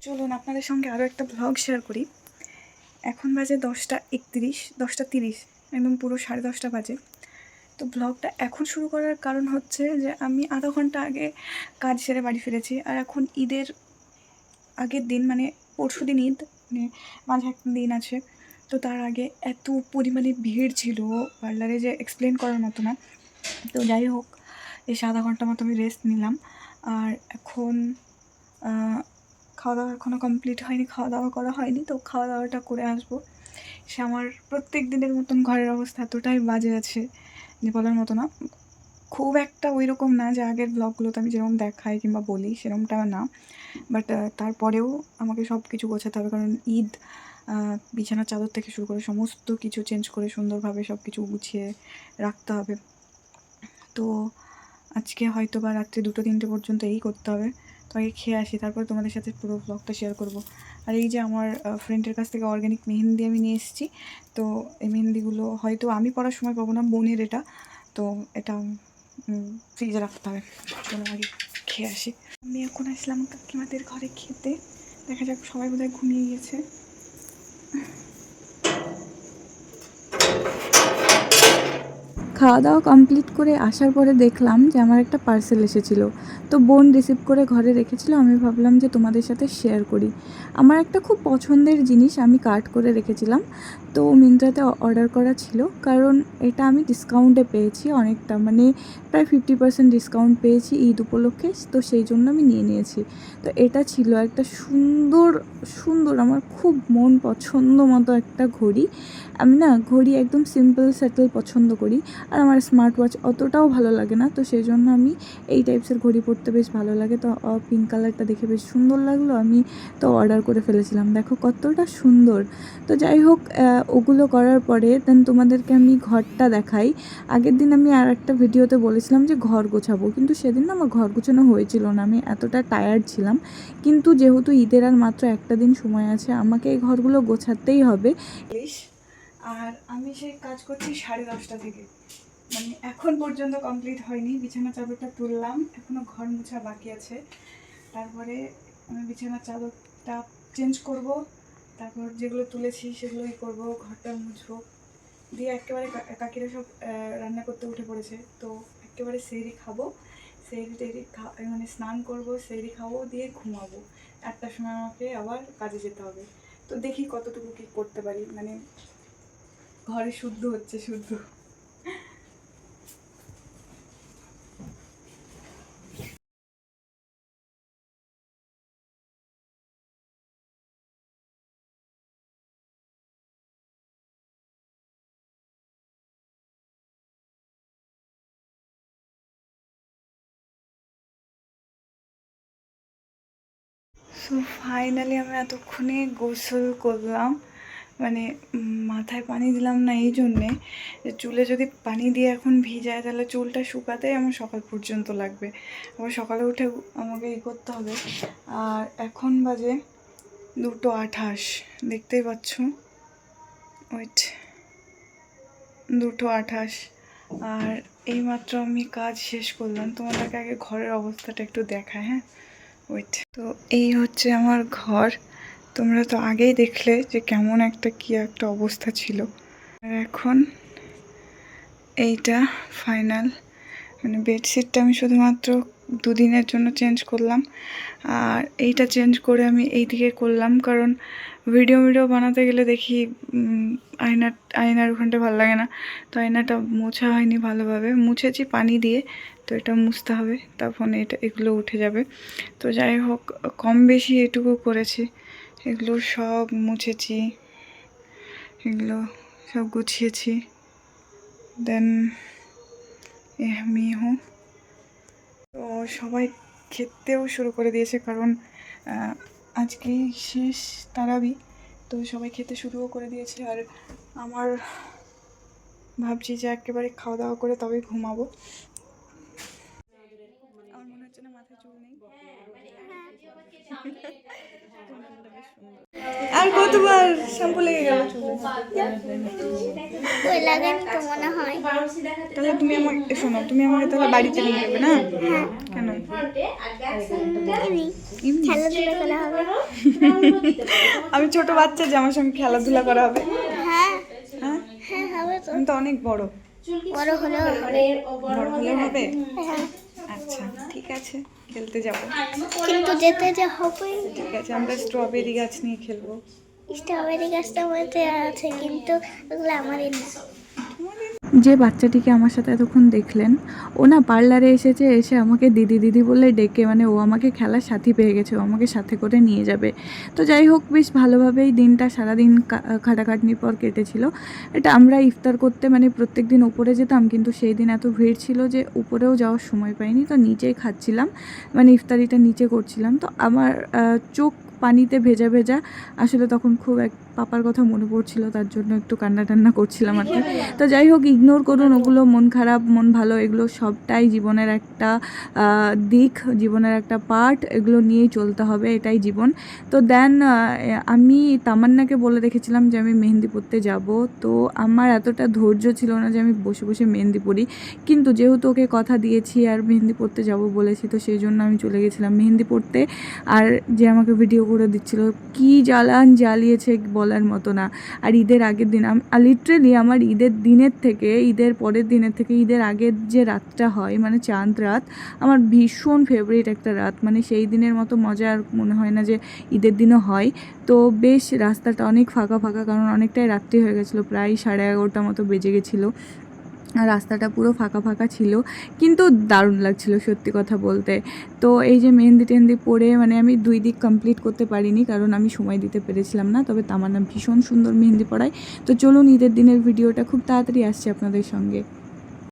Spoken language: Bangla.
চলুন আপনাদের সঙ্গে আরও একটা ব্লগ শেয়ার করি। এখন বাজে 10:31, 10:30, একদম পুরো 10:30 বাজে। তো ব্লগটা এখন শুরু করার কারণ হচ্ছে যে আমি আধা ঘন্টা আগে কাজ সেরে বাড়ি ফিরেছি। আর এখন ঈদের আগের দিন, মানে পরশু দিন ঈদ, মানে মাঝে একটা দিন আছে। তো তার আগে এত পরিমাণে ভিড় ছিল পার্লারে যে এক্সপ্লেন করার মতো না। তো যাই হোক, এসে আধা ঘন্টা মতো আমি রেস্ট নিলাম। আর এখন খাওয়া দাওয়া এখনও কমপ্লিট হয়নি, খাওয়া দাওয়া করা হয়নি। তো খাওয়া দাওয়াটা করে আসবো। সে আমার প্রত্যেক দিনের মতন ঘরের অবস্থা এতটাই বাজে আছে যে বলার মতো না। খুব একটা ওই রকম না যে আগের ব্লগগুলোতে আমি যেরকম দেখাই কিংবা বলি সেরকমটা না, বাট তারপরেও আমাকে সব কিছু গোছাতে হবে, কারণ ঈদ। বিছানার চাদর থেকে শুরু করে সমস্ত কিছু চেঞ্জ করে সুন্দরভাবে সব কিছু গুছিয়ে রাখতে হবে। তো আজকে হয়তো বা রাত্রে 2-3টে পর্যন্ত এই করতে হবে। তো আগে খেয়ে আসি, তারপর তোমাদের সাথে পুরো ব্লগটা শেয়ার করব। আর এই যে আমার ফ্রেন্ডের কাছ থেকে অর্গ্যানিক মেহেন্দি আমি নিয়ে এসেছি। তো এই মেহেন্দিগুলো হয়তো আমি পড়ার সময় পাবো না, বোনের এটা। তো এটা ফ্রিজে রাখতে হবে। চলো আগে খেয়ে আসি। আমি এখন আসলাম কাকিমাদের ঘরে খেতে। দেখা যাক, সবাই বোধহয় ঘুমিয়ে গিয়েছে। খাওয়া দাওয়া কমপ্লিট করে আসার পরে দেখলাম যে আমার একটা পার্সেল এসেছিলো। তো বোন রিসিভ করে ঘরে রেখেছিল, আমি ভাবলাম যে তোমাদের সাথে শেয়ার করি। আমার একটা খুব পছন্দের জিনিস আমি কার্ট করে রেখেছিলাম। তো মিন্ত্রাতে অর্ডার করা ছিল, কারণ এটা আমি ডিসকাউন্টে পেয়েছি অনেকটা, মানে প্রায় 50% ডিসকাউন্ট পেয়েছি ঈদ উপলক্ষে। তো সেই জন্য আমি নিয়ে নিয়েছি। তো এটা ছিল একটা সুন্দর সুন্দর, আমার খুব মন পছন্দ মতো একটা ঘড়ি। আমি না ঘড়ি একদম সিম্পল সেটেল পছন্দ করি। আর আমার স্মার্ট ওয়াচ অতটাও ভালো লাগে না। তো সেই জন্য আমি এই টাইপসের ঘড়ি পরতে বেশ ভালো লাগে। তো পিঙ্ক কালারটা দেখে বেশ সুন্দর লাগলো, আমি তো অর্ডার করে ফেলেছিলাম। দেখো কতটা সুন্দর। তো যাই হোক, ওগুলো করার পরে দেন তোমাদেরকে আমি ঘরটা দেখাই। আগের দিন আমি আর একটা ভিডিওতে বলেছিলাম যে ঘর গোছাবো, কিন্তু সেদিন না আমার ঘর গোছানো হয়েছিল না, আমি এতটা টায়ার্ড ছিলাম। কিন্তু যেহেতু ঈদের আর মাত্র একটা দিন সময় আছে, আমাকে এই ঘরগুলো গোছাতেই হবে। আর আমি সেই কাজ করছি 10:30 থেকে, মানে এখন পর্যন্ত কমপ্লিট হয়নি। বিছানা চাদরটা তুললাম, এখনও ঘর মোছা বাকি আছে। তারপরে আমি বিছানার চাদরটা চেঞ্জ করব, তারপর যেগুলো তুলেছি সেগুলোই করব, ঘরটা মুছবো। দিয়ে একেবারে কাকিরা সব রান্না করতে উঠে পড়েছে। তো একেবারে সেহরি খাবো, সেহরি টেহরি মানে স্নান করব, সেহরি খাবো, দিয়ে ঘুমাবো। 8টার সময় আমাকে আবার কাজে যেতে হবে। তো দেখি কতটুকু কী করতে পারি, মানে ঘরে শুদ্ধ হচ্ছে শুদ্ধ। সো ফাইনালি আমি এতক্ষণে গোসল করলাম, মানে মাথায় পানি দিলাম না এই জন্যে যে চুলে যদি পানি দিয়ে এখন ভিজায় তাহলে চুলটা শুকাতেই আমার সকাল পর্যন্ত লাগবে। আবার সকালে উঠে আমাকে করতে হবে। আর এখন বাজে 2:28, দেখতেই পাচ্ছ। ওয়েট, 2:28। আর এইমাত্র আমি কাজ শেষ করলাম। তোমাদেরকে আগে ঘরের অবস্থাটা একটু দেখায়। হ্যাঁ, ওয়েট। তো এই হচ্ছে আমার ঘর। তোমরা তো আগেই দেখলে যে কেমন একটা কি একটা অবস্থা ছিল। আর এখন এইটা ফাইনাল, মানে বেডশিটটা আমি শুধুমাত্র 2 দিনের জন্য চেঞ্জ করলাম। আর এইটা চেঞ্জ করে আমি এই দিকে করলাম, কারণ ভিডিও বানাতে গেলে দেখি আয়নার ওখানটা ভালো লাগে না। তো আয়নাটা মোছা হয়নি ভালোভাবে, মুছেছি পানি দিয়ে। তো এটা মুছতে হবে, তখন এগুলো উঠে যাবে। তো যাই হোক, কম বেশি এটুকু করেছি। এগুলো সব মুছেছি, এগুলো সব গুছিয়েছি। দেন আমি তো সবাই খেতেও শুরু করে দিয়েছে, কারণ আজকেই শেষ তারাবি। তো সবাই খেতে শুরুও করে দিয়েছে। আর আমার ভাবছি যে একেবারে খাওয়া দাওয়া করে তবেই ঘুমাবো। আমার মনে হচ্ছে না মাথায় চুল নেই। আর কতবার শ্যাম্পু লেগে গেল চুলে? লাগানি তো মনে হয়। তাহলে তুমি আমাকে শোনো, তুমি আমাকে তাহলে বাড়িতে নিয়ে যাবে না? কেন? খেলাধুলা করা হবে। আমি ছোট বাচ্চা যে আমার সঙ্গে খেলাধুলা করা হবে? হ্যাঁ হ্যাঁ, হ্যাঁ হবে তো। আমি তো অনেক বড়। বড় হলেও হবে। বড় হলেও হবে? হ্যাঁ, আচ্ছা, ঠিক আছে, খেলতে যাব। কিন্তু যেতে যে হবে। ঠিক আছে, আমরা স্ট্রবেরি গাছ নিয়ে খেলবো। স্ট্রবেরি গাছটা মধ্যে আছে, কিন্তু ওগুলো আমারই না। যে বাচ্চাটিকে আমার সাথে এতক্ষণ দেখলেন, ও না পার্লারে এসেছে, এসে আমাকে দিদি দিদি বলে ডেকে, মানে ও আমাকে খেলার সাথী পেয়ে গেছে, ও আমাকে সাথে করে নিয়ে যাবে। তো যাই হোক, বেশ ভালোভাবেই দিনটা সারাদিন খাটাখাটনির পর কেটেছিল। এটা আমরা ইফতার করতে মানে প্রত্যেক দিন উপরে যেতাম, কিন্তু সেই দিন এত ভিড় ছিল যে উপরেও যাওয়ার সময় পাইনি, তো নিচেই খাচ্ছিলাম, মানে ইফতারিটা নিচে করছিলাম। তো আমার চোখ পানিতে ভেজা ভেজা, আসলে তখন খুব এক পাপার কথা মনে পড়ছিল, তার জন্য একটু কান্না টান্না করছিলাম আর কি। তো যাই হোক, ইগনোর করুন ওগুলো, মন খারাপ মন ভালো এগুলো সবটাই জীবনের একটা দিক, জীবনের একটা পার্ট, এগুলো নিয়েই চলতে হবে, এটাই জীবন। তো দেন আমি তামান্নাকে বলে রেখেছিলাম যে আমি মেহেন্দি পরতে যাব। তো আমার এতটা ধৈর্য ছিল না যে আমি বসে বসে মেহেন্দি পরি, কিন্তু যেহেতু ওকে কথা দিয়েছি আর মেহেন্দি পরতে যাব বলেছি, তো সেই জন্য আমি চলে গেছিলাম মেহেন্দি পরতে। আর যে আমাকে ভিডিও করে দিচ্ছিল, কি জ্বালিয়েছে বলার মতো না। আর ঈদের আগের দিন লিটারেলি আমার ঈদের দিনের থেকে, ঈদের পরের দিনের থেকে ঈদের আগের যে রাতটা হয়, মানে চাঁদ রাত, আমার ভীষণ ফেভারিট একটা রাত। মানে সেই দিনের মতো মজা আর মনে হয় না যে ঈদের দিনও হয়। তো বেশ রাস্তাটা অনেক ফাঁকা ফাঁকা, কারণ অনেকটাই রাত্রি হয়ে গেছিলো, প্রায় 11:30 মতো বেজে গেছিলো। আর রাস্তাটা পুরো ফাঁকা ফাঁকা ছিল, কিন্তু দারুণ লাগছিল সত্যি কথা বলতে। তো এই যে মেহেন্দি টেহেন্দি পরে, মানে আমি 2 দিক কমপ্লিট করতে পারিনি, কারণ আমি সময় দিতে পেরেছিলাম না, তবে তামান্না ভীষণ সুন্দর মেহেন্দি পড়ায়। তো চলুন, ঈদের দিনের ভিডিওটা খুব তাড়াতাড়ি আসছে আপনাদের সঙ্গে।